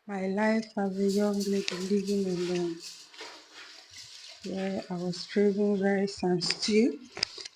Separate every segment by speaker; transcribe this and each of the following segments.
Speaker 1: My life as a young lady living alone, where I was craving rice and stew.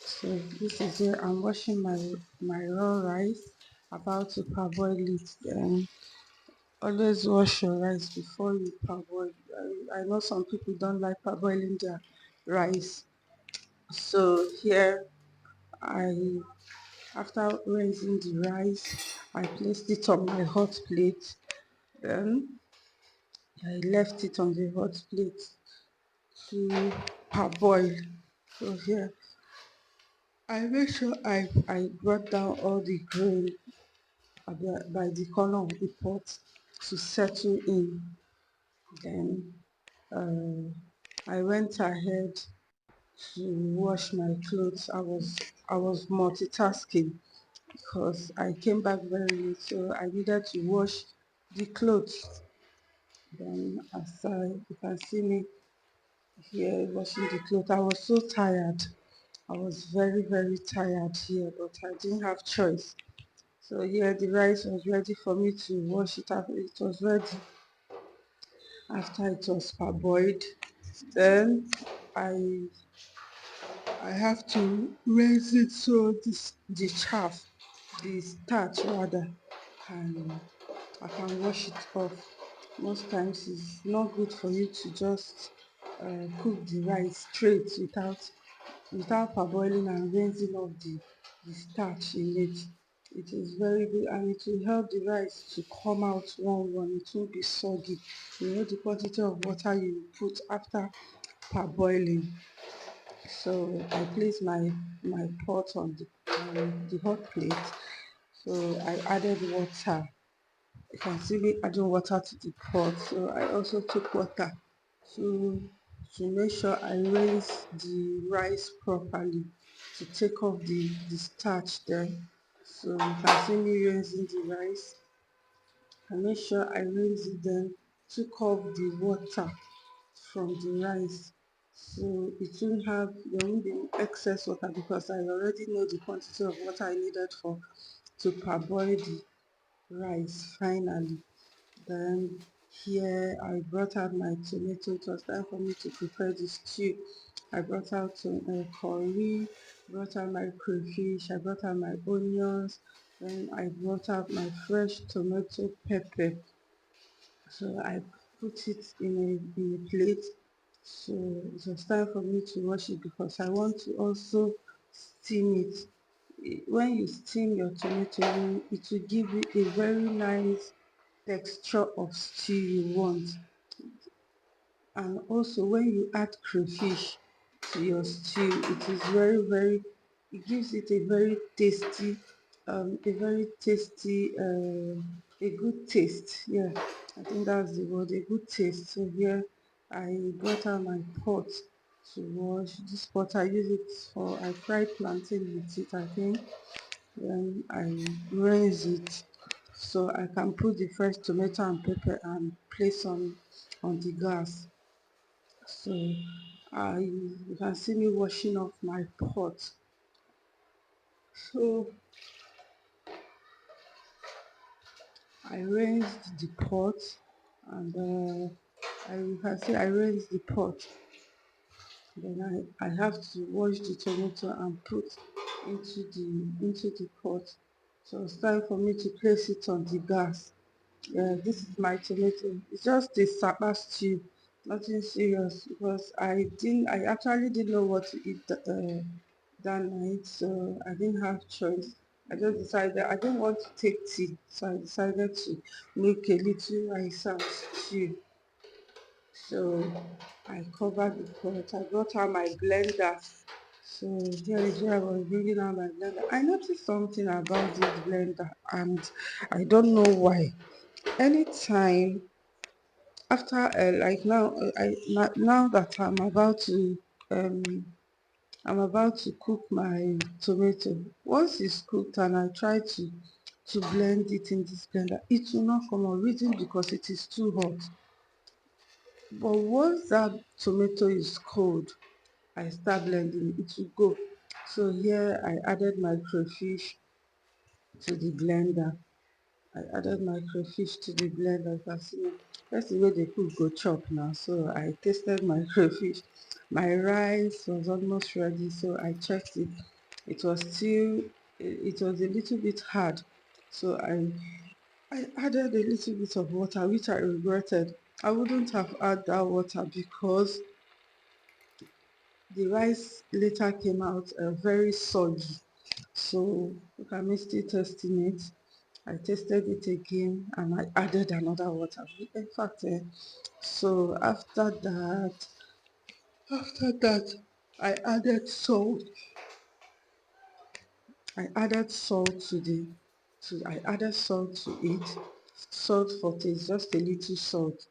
Speaker 1: So this is where I'm washing my raw rice, about to parboil it. Then always wash your rice before you parboil. I know some people don't like parboiling their rice. So here I, after raising the rice, I placed it on my hot plate. Then I left it on the hot plate to parboil. So here I make sure I brought down all the grain by the corner of the pot to settle in. Then I went ahead to wash my clothes. I was multitasking because I came back very late, so I needed to wash the clothes. Then as you can see me here washing the clothes, I was so tired. I was very, very tired here, but I didn't have choice. So here the rice was ready for me to wash it up. It was ready after it was parboiled. Then I I have to raise it so the chaff, the starch rather, can I can wash it off. Most times it's not good for you to just cook the rice straight without parboiling and rinsing off the starch in it. It is very good and it will help the rice to come out one. It won't be soggy. You know the quantity of water you put after parboiling. So I place my pot on the hot plate. So I added water. You can see me adding water to the pot. So I also took water to make sure I rinse the rice properly to take off the starch there. So you can see me rinsing the rice. I make sure I rinse it, then took off the water from the rice. So it won't have, there won't be excess water because I already know the quantity of water I needed for to parboil the rice finally. Then here I brought out my tomato. It was time for me to prepare the stew. I brought out curry, brought out my crayfish, I brought out my onions, then I brought out my fresh tomato pepper. So I put it in a plate. So it was time for me to wash it because I want to also steam it. When you steam your tomato, it will give you a very nice texture of stew you want. And also when you add crayfish to your stew, it is very, it gives it a very tasty, a good taste. Yeah, I think that's the word, a good taste. So here I brought out my pot to wash. This pot I use it for, I fried plantain with it, I think. Then I rinse it so I can put the fresh tomato and pepper and place on the gas. So you can see me washing off my pot. So I rinsed the pot and you can see I rinsed the pot. Then I have to wash the tomato and put into the pot. So it's time for me to place it on the gas. Yeah, this is my tomato. It's just a sapa stew, nothing serious because I actually didn't know what to eat that night, so I didn't have choice. I just decided I didn't want to take tea, so I decided to make a little rice and stew. So I covered the pot. I brought out my blender. So here is where I was bringing out my blender. I noticed something about this blender, and I don't know why. Anytime after like now now that um I'm about to cook my tomato. Once it's cooked and I try to blend it in this blender, it will not come out. Reason because it is too hot. But once that tomato is cold, I start blending, it will go. So here I added my crayfish to the blender. I added my crayfish to the blender. You can see that's the way the cook go chop now. So I tasted my crayfish. My rice was almost ready, so I checked it. It was still, it was a little bit hard. So I added a little bit of water, which I regretted. I wouldn't have added that water because the rice later came out very soggy. So look, I'm still testing it. I tested it again and I added another water. In fact, so after that, I added salt. I added salt to the I added salt to it. Salt for taste, just a little salt.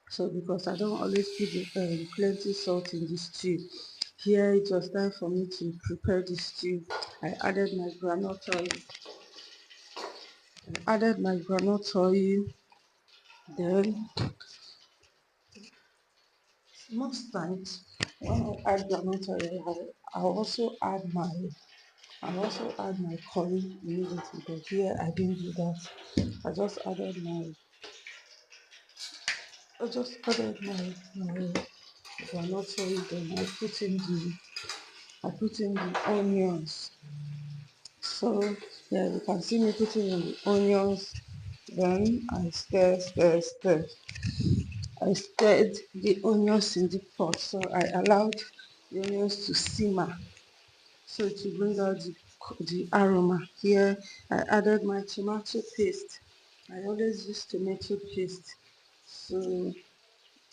Speaker 1: So because I don't always put plenty salt in the stew. Here it was time for me to prepare the stew. I added my groundnut oil. Then most times when I add groundnut oil, I also add my curry immediately. But here I didn't do that. I just added my I just added my groundnut oil. Then I put in the onions. So yeah, you can see me putting in the onions. Then I stir. I stirred the onions in the pot, so I allowed the onions to simmer, so to bring out the aroma. Here I added my tomato paste. I always use tomato paste, so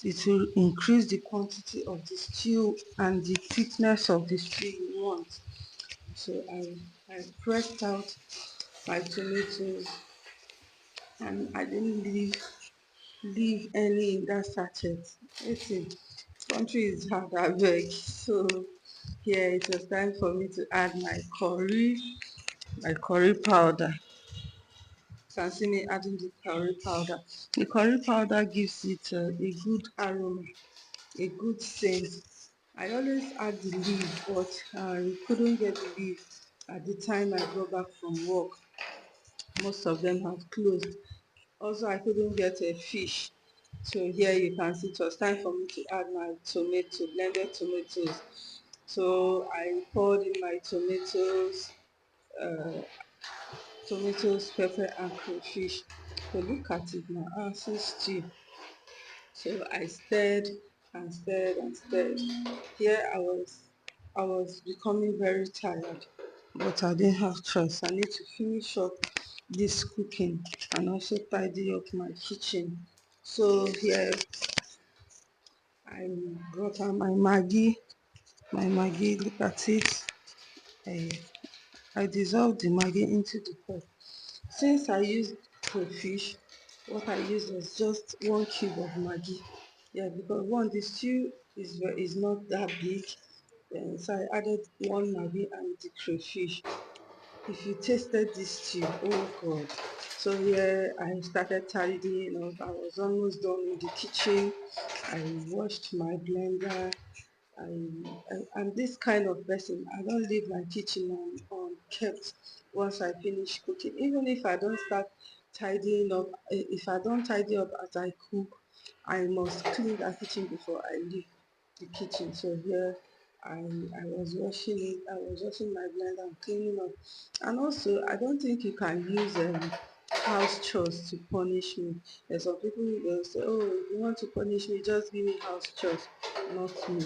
Speaker 1: it will increase the quantity of the stew and the thickness of the stew you want. So I pressed out my tomatoes and I didn't leave any in that sachet. Listen, country is hard abeg. So here it was time for me to add my curry powder. You can see me adding the curry powder. The curry powder gives it a good aroma, a good scent. I always add the leaf, but I couldn't get the leaf at the time I got back from work. Most of them have closed. Also, I couldn't get a fish. So here you can see it was time for me to add my blended tomatoes. So I poured in my uh, pepper and crayfish. So look at it now, so stew. So I stirred and stirred and stirred. Here I was becoming very tired, but I didn't have choice. I need to finish up this cooking and also tidy up my kitchen. So here I brought out my Maggie. My Maggie, look at it. I, I dissolved the Maggie into the pot. Since I used crayfish, what I used was just 1 cube of Maggi. Yeah, because one, the stew is not that big. So I added one Maggi and the crayfish. If you tasted this stew, oh God. So here I started tidying up. I was almost done in the kitchen. I washed my blender. I'm this kind of person. I don't leave my kitchen unkept once I finish cooking. Even if I don't start tidying up, if I don't tidy up as I cook, I must clean that kitchen before I leave the kitchen. So here I was washing it. I was washing my blender and cleaning up. And also, I don't think you can use house chores to punish me. There's some people who will say, "Oh, if you want to punish me, just give me house chores." Not me.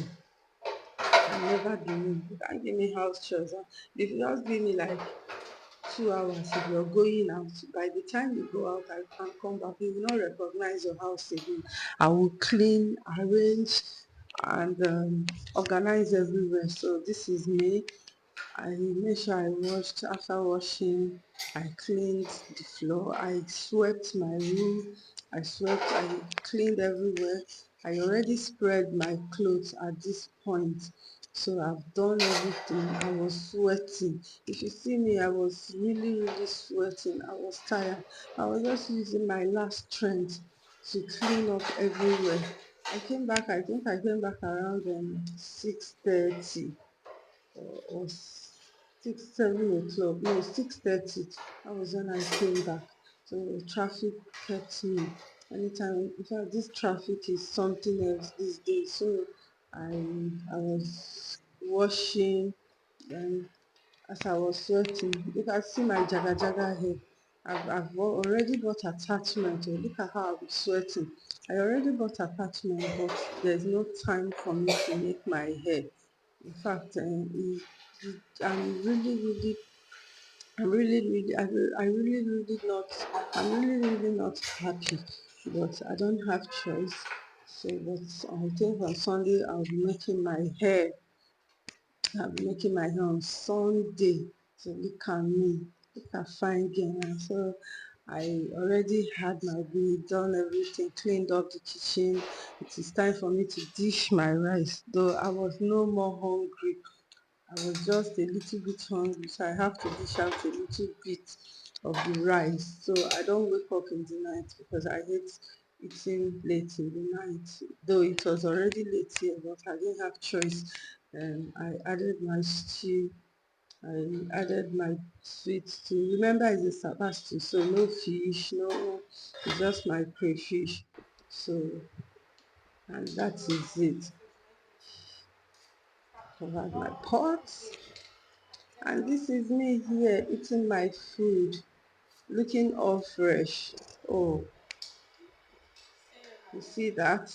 Speaker 1: Can never be me. You can't give me house chores. If you just give me like 2 hours, if you're going out, by the time you go out and come back, you will not recognize your house again. I will clean, arrange, and organize everywhere. So this is me. I made sure I washed. After washing, I cleaned the floor. I swept my room. I cleaned everywhere. I already spread my clothes at this point. So I've done everything. I was sweating. If you see me, I was really sweating. I was tired. I was just using my last strength to clean up everywhere. I think I came back around 6:30 or 6, 7 o'clock. No, 6:30. That was when I came back. So traffic kept me. Anytime, in fact, this traffic is something else these days. So I was washing, then as I was sweating, you can see my jaga jaga hair. I've already bought attachment. Oh, look at how I'm sweating. I already bought attachment, but there's no time for me to make my hair. In fact, I'm really, I'm really not happy, but I don't have choice. So, but I think on Sunday I'll be making my hair. I'll be making my hair on Sunday. So look at me, look at fine girl. And so I already had my way, done everything, cleaned up the kitchen. It is time for me to dish my rice, though I was no more hungry. I was just a little bit hungry, so I have to dish out a little bit of the rice. So I don't wake up in the night because I hate eating late in the night. Though it was already late here, but I didn't have choice. I added my stew. I added my sweet stew. Remember, it's a Sabbath stew, so no fish, no, it's just my crayfish. So, and that is it. I have my pots. And this is me here eating my food, looking all fresh. Oh, you see that?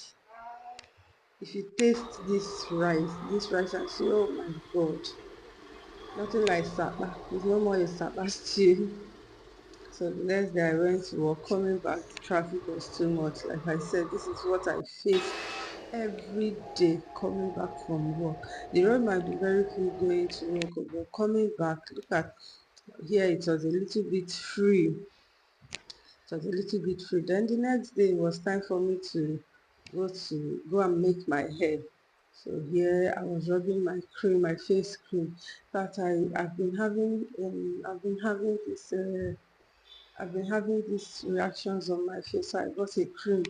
Speaker 1: If you taste this rice and say, oh my God, nothing like sapa. It's no more a sapa stew. So the next day I went to work, coming back, the traffic was too much. Like I said, this is what I face every day coming back from work. The road might be very full going to work, but coming back, look at here, it was a little bit free. It was a little bit free. Then the next day it was time for me to go and make my hair. So here I was rubbing my cream, my face cream. That I've been having these reactions on my face. So I got a cream.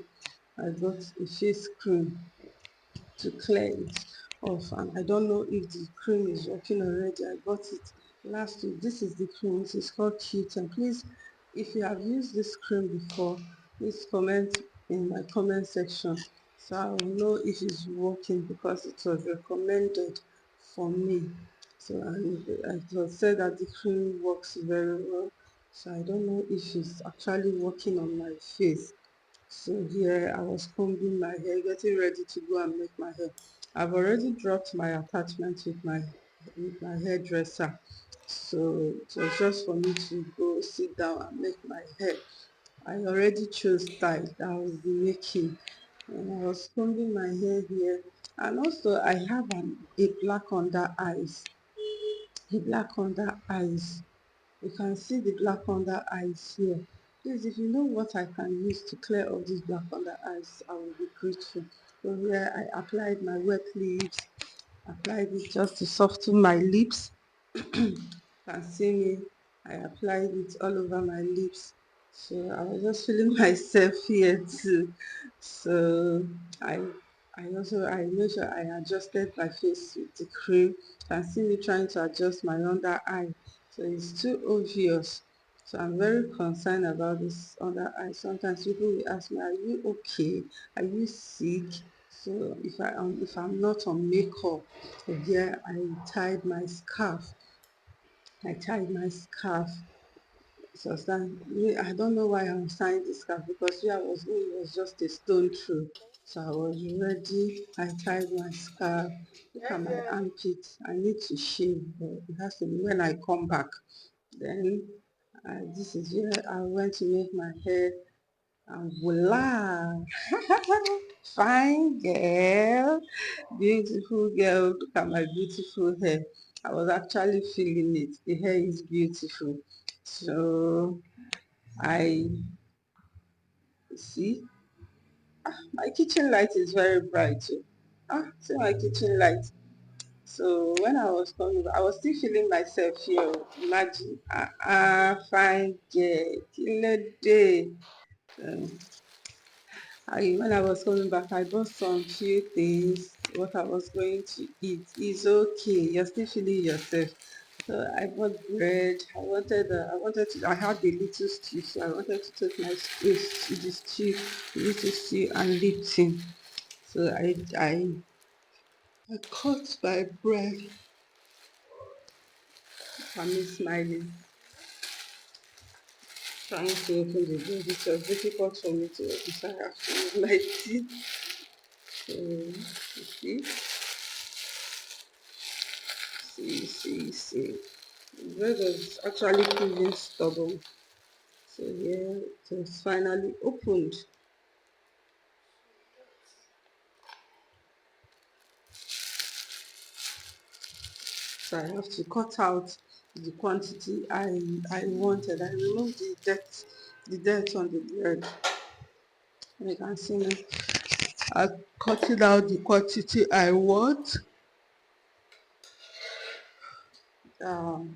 Speaker 1: I got a face cream to clear it off, and I don't know if the cream is working already. I got it last week. This is the cream. It is called Q10. Please, if you have used this cream before, please comment in my comment section so I will know if it's working, because it was recommended for me. So, and it was said that the cream works very well, so I don't know if it's actually working on my face. So here I was combing my hair, getting ready to go and make my hair. I've already dropped my attachment with my hairdresser. So it was just for me to go sit down and make my hair. I already chose style that I will be making. And I was combing my hair here. And also I have a black under eyes. A black under eyes. You can see the black under eyes here. Please, if you know what I can use to clear all these black under eyes, I will be grateful. So here I applied my wet lips, applied it just to soften my lips. Can see me, I applied it all over my lips. So I was just feeling myself here too. So I I made sure I adjusted my face with the cream. Can see me trying to adjust my under eye. So it's too obvious. So I'm very concerned about this under eye. Sometimes people will ask me, are you okay? Are you sick? So if I'm not on makeup, here I tied my scarf. I tied my scarf. So I don't know why I'm tying the scarf, because where I was going was just a stone throw. So I was ready. I tied my scarf. Look at my armpit. I need to shave, but it has to be when I come back. Then this is where I went to make my hair, and voila! Fine girl, beautiful girl. Look at my beautiful hair. I was actually feeling it. The hair is beautiful. So I see my kitchen light is very bright too. See my kitchen light. So when I was coming, I was still feeling myself here. Imagine, fine girl, killer day. When I was coming back, I bought some few things, what I was going to eat. It's okay. You're still feeling yourself. So I bought bread. I had a little stew, so I wanted to take the stew, little stew and Lipton. So I cut my bread. I'm smiling, trying to open the door. It was difficult for me to open, so I have to use my teeth. So you see. The bread was actually proving stubborn. So here it was finally opened. So I have to cut out the quantity I wanted. I removed the dirt on the bread. You can see me. I cutting out the quantity I want. Um,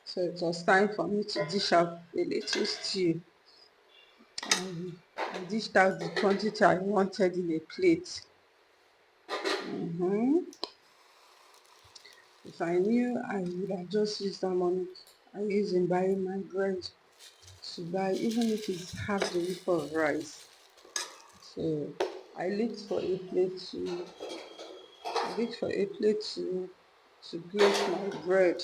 Speaker 1: so it was time for me to dish out a little stew. I dished out the quantity I wanted in a plate. Mhm. If I knew, I would have just used that money I used in buying my bread to buy, even if it's half the week of rice. So I looked for a plate to I looked for a plate to place my bread.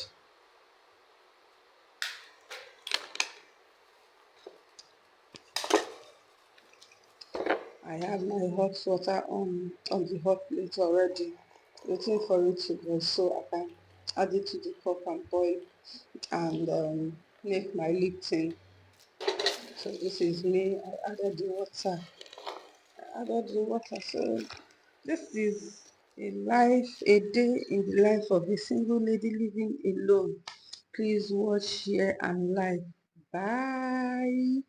Speaker 1: I have my hot water on the hot plate already, waiting for it to boil so I can add it to the cup and boil and make my Lipton. So this is me. I added the water. So this is a day in the life of a single lady living alone. Please watch, share, and like. Bye.